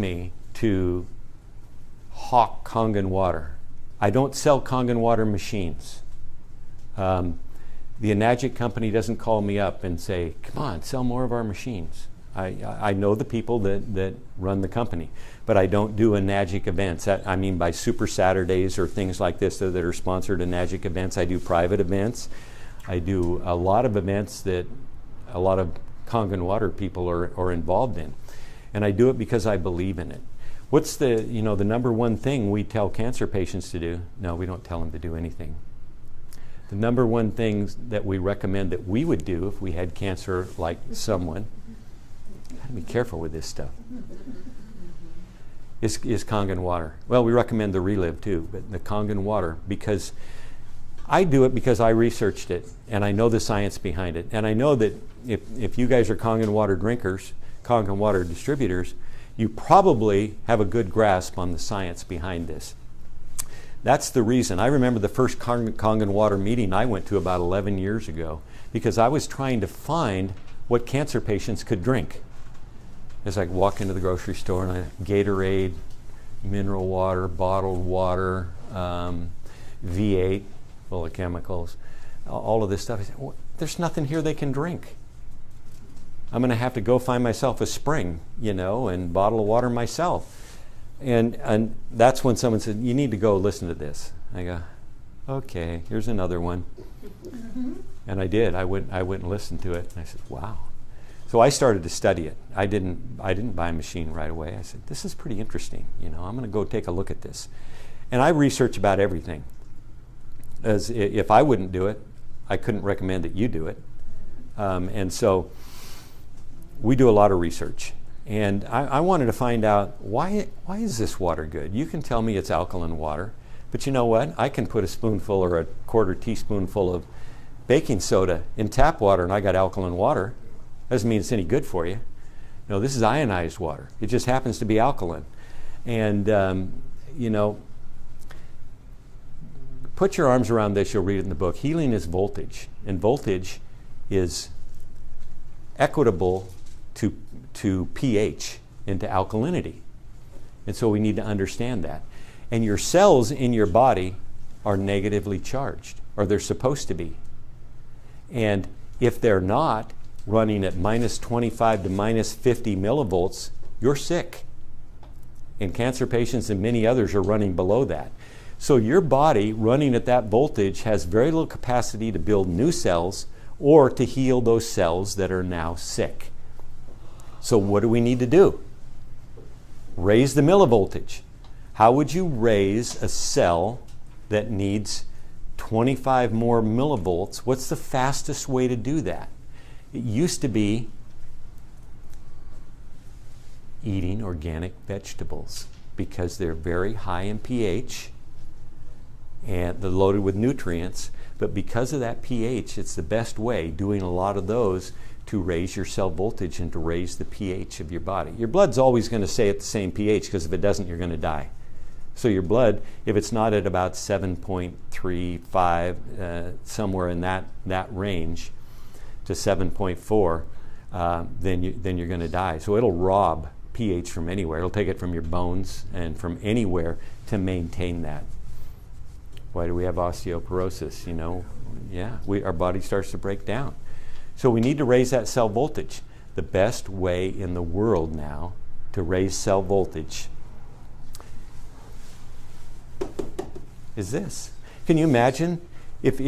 me to hawk Kangen water. I don't sell Kangen water machines. The Enagic company doesn't call me up and say, come on, sell more of our machines. I know the people that run the company, but I don't do Enagic events. I mean by Super Saturdays or things like this that are sponsored Enagic events. I do private events. I do a lot of events that a lot of Kangen water people are involved in. And I do it because I believe in it. What's the number one thing we tell cancer patients to do? No, we don't tell them to do anything. The number one thing that we recommend that we would do if we had cancer like someone, gotta be careful with this stuff, is Kangen water. Well, we recommend the Relive too, but the Kangen water, because I do it because I researched it and I know the science behind it. And I know that if you guys are Kangen water drinkers, Kangen water distributors, you probably have a good grasp on the science behind this. That's the reason. I remember the first Kangen water meeting I went to about 11 years ago because I was trying to find what cancer patients could drink. As I walk into the grocery store and Gatorade, mineral water, bottled water, V8, full of chemicals, all of this stuff. I said, well, there's nothing here they can drink. I'm going to have to go find myself a spring, and bottle of water myself. And that's when someone said, you need to go listen to this. I go, okay, here's another one. And I did. I went and listened to it. And I said, wow. So I started to study it. I didn't buy a machine right away. I said, this is pretty interesting. I'm going to go take a look at this. And I research about everything. As if I wouldn't do it, I couldn't recommend that you do it. And so we do a lot of research. And I wanted to find out, why is this water good? You can tell me it's alkaline water, but you know what? I can put a spoonful or a quarter teaspoonful of baking soda in tap water and I got alkaline water. Doesn't mean it's any good for you. No, this is ionized water. It just happens to be alkaline. And, put your arms around this, you'll read it in the book. Healing is voltage, and voltage is equitable to pH, into alkalinity. And so we need to understand that. And your cells in your body are negatively charged, or they're supposed to be. And if they're not running at minus 25 to minus 50 millivolts, you're sick. And cancer patients and many others are running below that. So your body running at that voltage has very little capacity to build new cells or to heal those cells that are now sick. So what do we need to do? Raise the millivoltage. How would you raise a cell that needs 25 more millivolts? What's the fastest way to do that? It used to be eating organic vegetables because they're very high in pH and they're loaded with nutrients. But because of that pH, it's the best way, doing a lot of those, to raise your cell voltage and to raise the pH of your body. Your blood's always going to stay at the same pH because if it doesn't, you're going to die. So your blood, if it's not at about 7.35, somewhere in that range to 7.4, then you're going to die. So it'll rob pH from anywhere. It'll take it from your bones and from anywhere to maintain that. Why do we have osteoporosis? Our body starts to break down. So we need to raise that cell voltage. The best way in the world now to raise cell voltage is this. Can you imagine if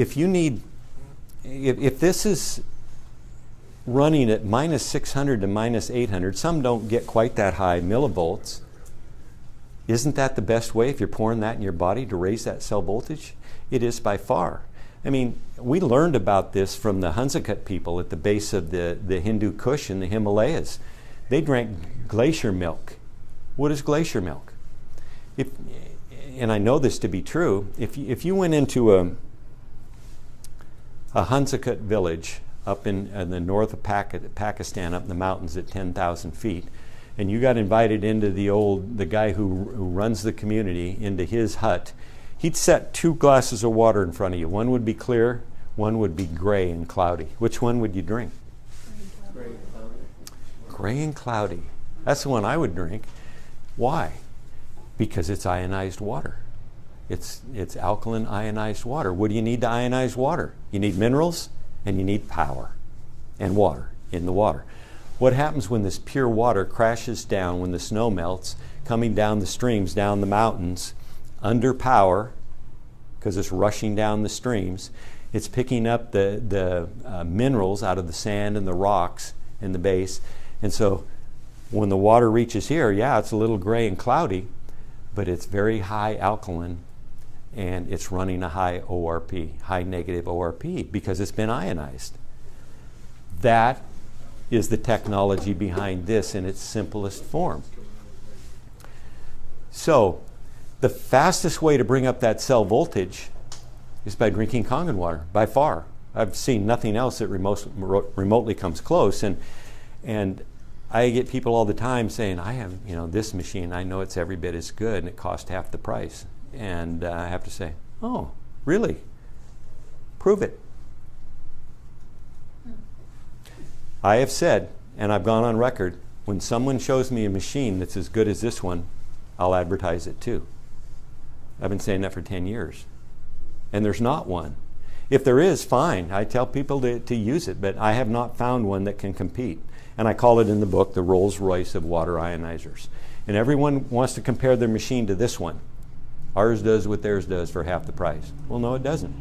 this is running at minus 600 to minus 800, some don't get quite that high millivolts. Isn't that the best way if you're pouring that in your body to raise that cell voltage? It is by far. I mean, we learned about this from the Hunsakat people at the base of the Hindu Kush in the Himalayas. They drank glacier milk. What is glacier milk? And I know this to be true, if you went into a Hunsakat village up in the north of Pakistan, up in the mountains at 10,000 feet, and you got invited into the guy who runs the community, into his hut, he'd set 2 glasses of water in front of you. One would be clear, one would be gray and cloudy. Which one would you drink? Gray and cloudy. Gray and cloudy. That's the one I would drink. Why? Because it's ionized water. It's alkaline ionized water. What do you need to ionize water? You need minerals and you need power and water in the water. What happens when this pure water crashes down, when the snow melts, coming down the streams, down the mountains, under power, because it's rushing down the streams, it's picking up the minerals out of the sand and the rocks in the base. And so when the water reaches here, yeah, it's a little gray and cloudy, but it's very high alkaline, and it's running a high ORP, high negative ORP, because it's been ionized. That is the technology behind this in its simplest form. So the fastest way to bring up that cell voltage is by drinking Kangen water, by far. I've seen nothing else that remotely comes close. And I get people all the time saying, I have this machine, I know it's every bit as good, and it costs half the price. And I have to say, oh, really? Prove it. I have said, and I've gone on record, when someone shows me a machine that's as good as this one, I'll advertise it too. I've been saying that for 10 years. And there's not one. If there is, fine. I tell people to use it, but I have not found one that can compete. And I call it in the book the Rolls Royce of water ionizers. And everyone wants to compare their machine to this one. Ours does what theirs does for half the price. Well, no, it doesn't.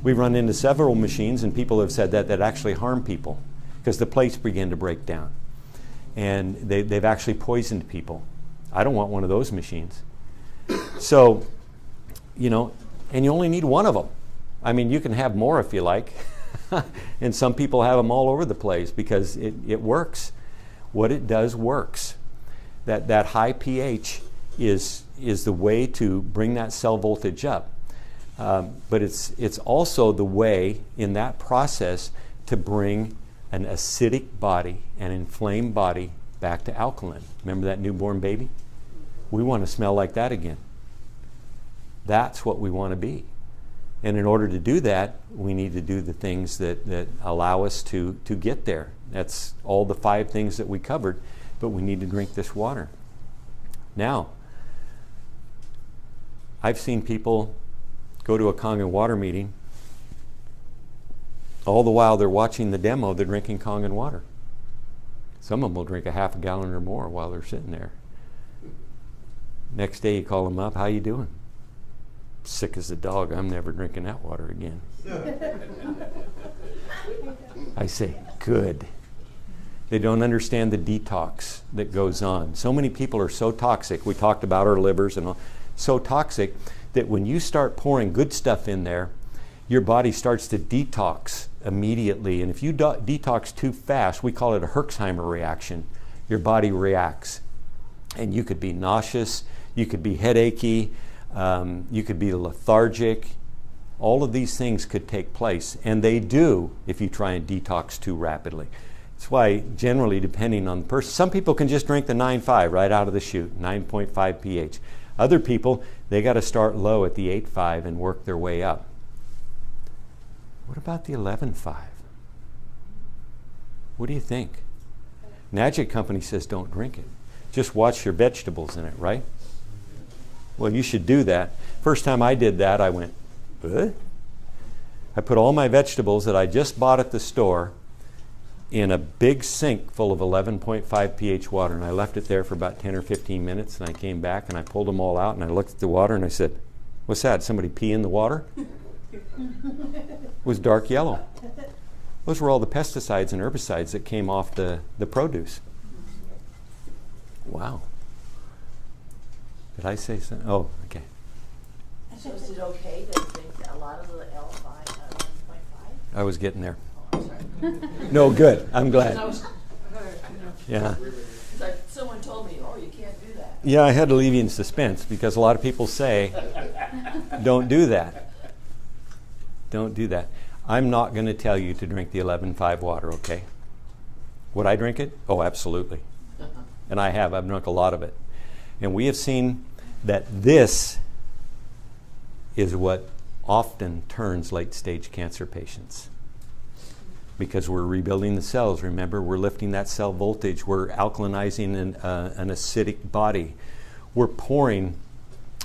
We've run into several machines, and people have said that actually harm people because the plates begin to break down. And they've actually poisoned people. I don't want one of those machines. So, and you only need one of them. I mean, you can have more if you like. And some people have them all over the place because it works. What it does works. That high pH is the way to bring that cell voltage up. But it's also the way in that process to bring an acidic body, an inflamed body, back to alkaline. Remember that newborn baby? We want to smell like that again. That's what we want to be. And in order to do that, we need to do the things that allow us to get there. That's all the 5 things that we covered, but we need to drink this water. Now, I've seen people go to a Kangen water meeting. All the while they're watching the demo, they're drinking Kangen water. Some of them will drink a half a gallon or more while they're sitting there. Next day you call them up, how you doing? Sick as a dog, I'm never drinking that water again. I say, good. They don't understand the detox that goes on. So many people are so toxic, we talked about our livers and all, so toxic that when you start pouring good stuff in there, your body starts to detox immediately. And if you detox too fast, we call it a Herxheimer reaction. Your body reacts. And you could be nauseous, you could be headachy, you could be lethargic. All of these things could take place. And they do if you try and detox too rapidly. That's why generally, depending on the person, some people can just drink the 9.5 right out of the chute, 9.5 pH. Other people, they got to start low at the 8.5 and work their way up. What about the 11.5? What do you think? Magic Company says don't drink it. Just watch your vegetables in it, right? Well, you should do that. First time I did that, I went, what? I put all my vegetables that I just bought at the store in a big sink full of 11.5 pH water, and I left it there for about 10 or 15 minutes, and I came back and I pulled them all out and I looked at the water and I said, what's that? Somebody pee in the water? It was dark yellow. Those were all the pesticides and herbicides that came off the produce. Wow. Did I say something? Oh, okay. So is it okay to drink a lot of the L5, 1.5? I was getting there. Oh, I'm sorry. No, good. I'm glad. Yeah. Like someone told me, oh, you can't do that. Yeah, I had to leave you in suspense because a lot of people say, don't do that. Don't do that. I'm not going to tell you to drink the 11.5 water, okay? Would I drink it? Oh, absolutely. And I have. I've drunk a lot of it. And we have seen that this is what often turns late-stage cancer patients. Because we're rebuilding the cells. Remember, we're lifting that cell voltage. We're alkalinizing an acidic body. we're pouring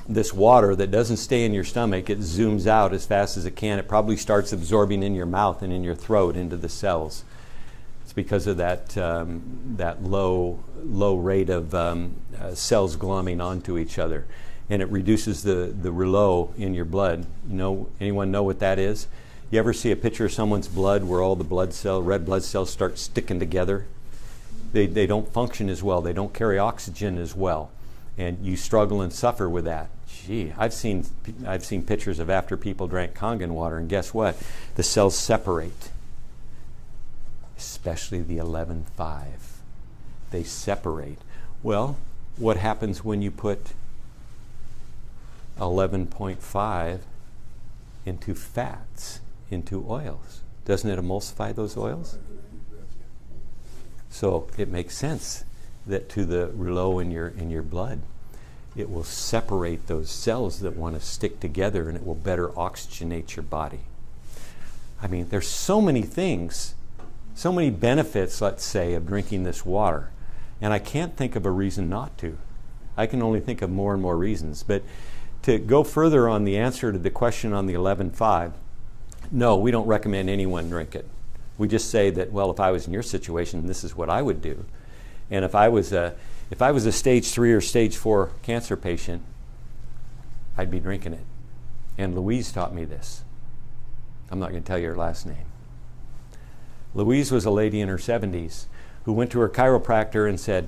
this water that doesn't stay in your stomach. It zooms out as fast as it can. It probably starts absorbing in your mouth and in your throat into the cells. It's because of that low rate of cells glomming onto each other, and it reduces the rouleau in your blood. Anyone know what that is? You ever see a picture of someone's blood where all the red blood cells start sticking together? They don't function as well. They don't carry oxygen as well, and you struggle and suffer with that. Gee, I've seen pictures of after people drank Kangen water, and guess what? The cells separate, especially the 11.5. They separate. Well, what happens when you put 11.5 into fats, into oils? Doesn't it emulsify those oils? So it makes sense that to the rouleau in your blood, it will separate those cells that want to stick together, and it will better oxygenate your body. I mean, there's so many things, so many benefits, let's say, of drinking this water, and I can't think of a reason not to. I can only think of more and more reasons. But to go further on the answer to the question on the 11.5, no, we don't recommend anyone drink it. We just say that, well, if I was in your situation, this is what I would do. And if I was a stage 3 or stage 4 cancer patient, I'd be drinking it. And Louise taught me this. I'm not going to tell you her last name. Louise was a lady in her 70s who went to her chiropractor and said,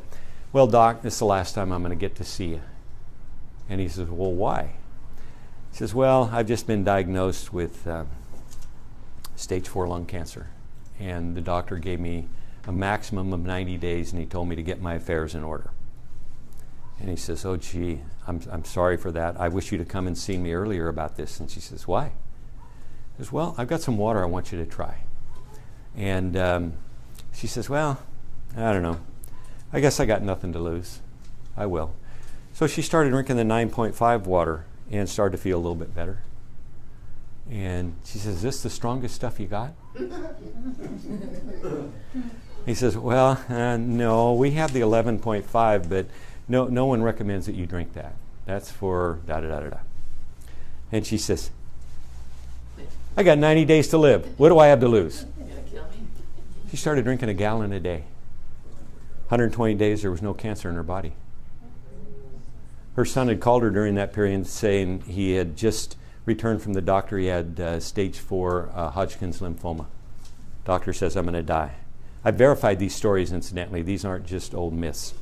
well, doc, this is the last time I'm going to get to see you. And he says, well, why? He says, well, I've just been diagnosed with stage 4 lung cancer. And the doctor gave me a maximum of 90 days, and he told me to get my affairs in order. And he says, oh, gee, I'm sorry for that. I wish you'd have come and seen me earlier about this. And she says, why? He says, well, I've got some water I want you to try. And she says, well, I don't know. I guess I got nothing to lose. I will. So she started drinking the 9.5 water and started to feel a little bit better. And she says, is this the strongest stuff you got? He says, well, no, we have the 11.5, but no one recommends that you drink that. That's for da-da-da-da-da. And she says, I got 90 days to live. What do I have to lose? She started drinking a gallon a day. 120 days, there was no cancer in her body. Her son had called her during that period saying he had just returned from the doctor. He had stage 4 Hodgkin's lymphoma. Doctor says, I'm going to die. I verified these stories, incidentally. These aren't just old myths.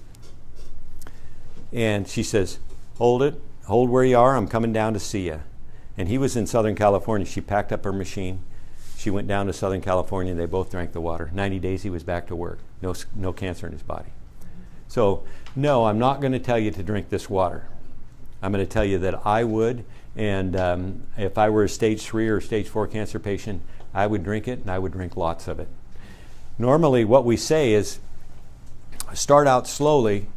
And she says, hold it. Hold where you are. I'm coming down to see you. And he was in Southern California. She packed up her machine. She went down to Southern California. They both drank the water. 90 days, he was back to work. No cancer in his body. So, no, I'm not going to tell you to drink this water. I'm going to tell you that I would, and if I were a stage 3 or stage 4 cancer patient, I would drink it, and I would drink lots of it. Normally, what we say is start out slowly,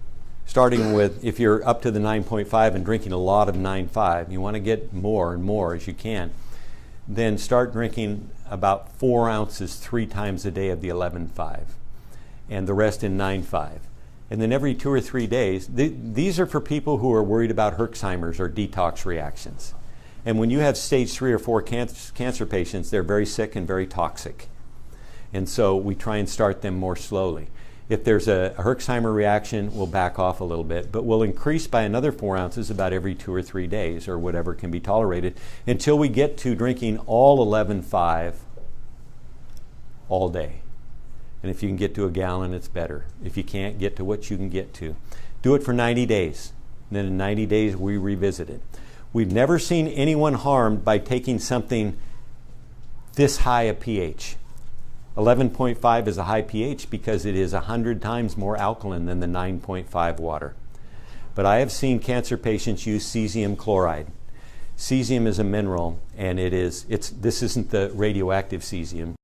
starting with, if you're up to the 9.5 and drinking a lot of 9.5, you want to get more and more as you can, then start drinking about 4 ounces 3 times a day of the 11.5, and the rest in 9.5. And then every 2 or 3 days, these are for people who are worried about Herxheimer's or detox reactions. And when you have stage 3 or 4 cancer patients, they're very sick and very toxic. And so we try and start them more slowly. If there's a Herxheimer reaction, we'll back off a little bit, but we'll increase by another 4 ounces about every 2 or 3 days, or whatever can be tolerated, until we get to drinking all 11.5 all day. And if you can get to a gallon, it's better. If you can't, get to what you can get to. Do it for 90 days. And then in 90 days, we revisit it. We've never seen anyone harmed by taking something this high a pH. 11.5 is a high pH because it is 100 times more alkaline than the 9.5 water. But I have seen cancer patients use cesium chloride. Cesium is a mineral, and this isn't the radioactive cesium.